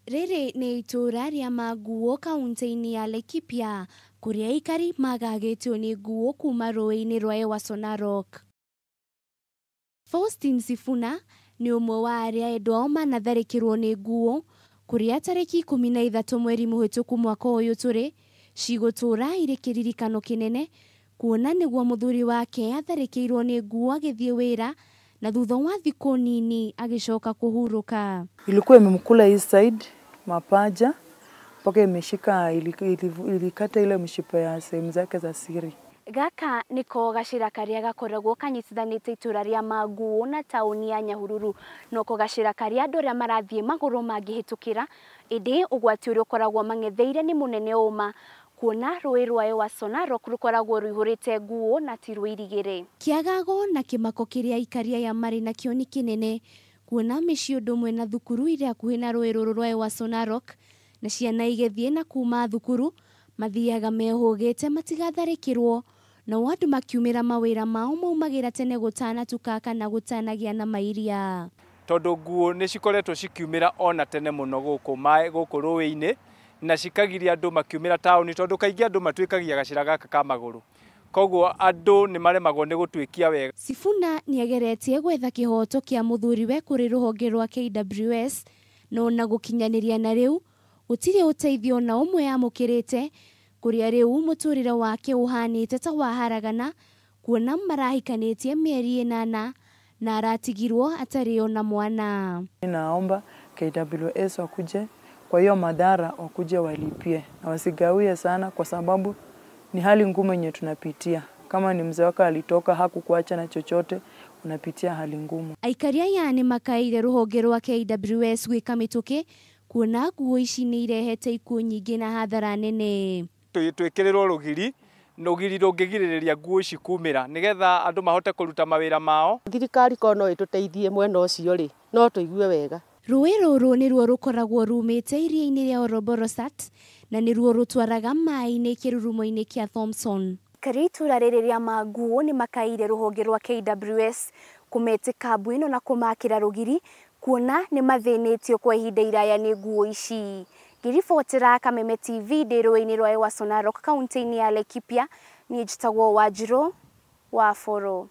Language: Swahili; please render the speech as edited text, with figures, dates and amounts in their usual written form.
Rĩrĩ nĩ itũra rĩa nguu kaunti-inĩ ya Laikipia, kũrĩa aikari magagĩtio nĩ nguu kuma rũĩ-inĩ rwa Ewaso Narok. Faustin Sifuna nĩ ũmwe wa arĩa endwa manatharĩkĩrwo nĩ nguu, kũrĩa tarĩki 13 mweri mũhĩtũku mwaka ũyũ tũrĩ, cigũtũra irĩ kĩririkano kĩnene, kuona nĩguo mũthuri wake atharĩkĩirwo nĩ nguu agĩthiĩ wĩra, na thutha wa thikũ nini agĩcoka kũhurũka. Ilikuwa imemkula hii side mapaja mpaka imeshika, ilikata ile mshipa ya sehemu zake za siri. Gaka niko gacĩra karĩa gakoragwo kanyitithanĩte itũra rĩa nguu na taũni ya Nyahururu, no ko gacĩra karĩa andũ arĩa marathiĩ magũrũ mangĩhĩtũkĩra, ĩndĩ ũgwati ũrĩa ũkoragwo mang'etheire nĩ mũnene ũma, kuona rũĩ rwa Ewaso Narok rũkoragwo rũihũrĩte nguu na ti rũirigĩre. Kĩagago na kĩmako kĩrĩa aikari aya marĩ nakĩo nĩ kĩnene, kuona mĩciĩ ũndũ ũmwe na thukuru irĩ hakuhĩ na rũĩ rũrũ rwa Ewaso Narok, na ciana igĩthiĩ na kuma thukuru mathiaga mehũgĩte matigatharĩkĩrwo, na andũ makiumĩra mawĩra mao maumagĩra tene gũtanatuka kana gũtanagĩa na mairia. Tondũ nguu nĩ cikoretwo cikiumĩra ona tene mũno gũkũ rũĩ-inĩ, na cikagiria andũ makiumĩra taũni, tondũ kaingĩ andũ matuĩkagia gacĩra gaka ka magũrũ. Koguo andũ nĩ maremagwo nĩ gũtuĩkia wega. Sifuna nĩ ageretie gwetha kĩhoto kĩa mũthuriwe kũrĩ rũhonge rwa KWS, no na gũkinyanĩria na rĩu gũtirĩ ũteithio na ũmwe yamũkĩrĩte, kũrĩa rĩu mũtũrĩre wake ũhanĩte ta waharagana, kuona marahikanĩtie mĩeri 8 na aratigirwo atarĩ ona mwana. Naomba KWS wakuje kwa hiyo madhara, wakuje walipie na wasigawie sana, kwa sababu ni hali ngumu yenye tunapitia. Kama ni mzee wako alitoka hakukuacha na chochote, unapitia hali ngumu. Aikari aya nĩ makaire rũhonge rwa KWS gwĩka mĩtũkĩ, kuona nguu ici nĩ irehete ikuũ nyingĩ na hathara nene. Twĩkĩrĩrwo rũgiri rũngĩgirĩrĩria nguu ici kumĩra, nĩgetha andũ mahote kũruta mawĩra mao. Thirikari ko no ĩtũteithie mwena ũcio rĩ, no tũigue wega. Rũĩ rũrũ nĩruo rũkoragwo rumĩte iria-inĩ rĩa Oroborosat, na nĩruo rũtwaraga maĩ-inĩ kĩrurumo-inĩ kĩa Thompson. Aikari itũra rĩrĩ rĩa nguu nĩ makaire rũhonge rwa KWS kũmetĩka mbu ĩno na kũmakĩra rũgiri, kuona nĩ mathĩnĩtio kwa ihinda iraya nĩ nguu ici. Ngĩribotera Kameme TV ndĩ rũĩ-inĩ rwa Ewaso Narok kaunti-inĩ ya Laikipia, niĩ njĩtagwo Wanjirũ wa Boro.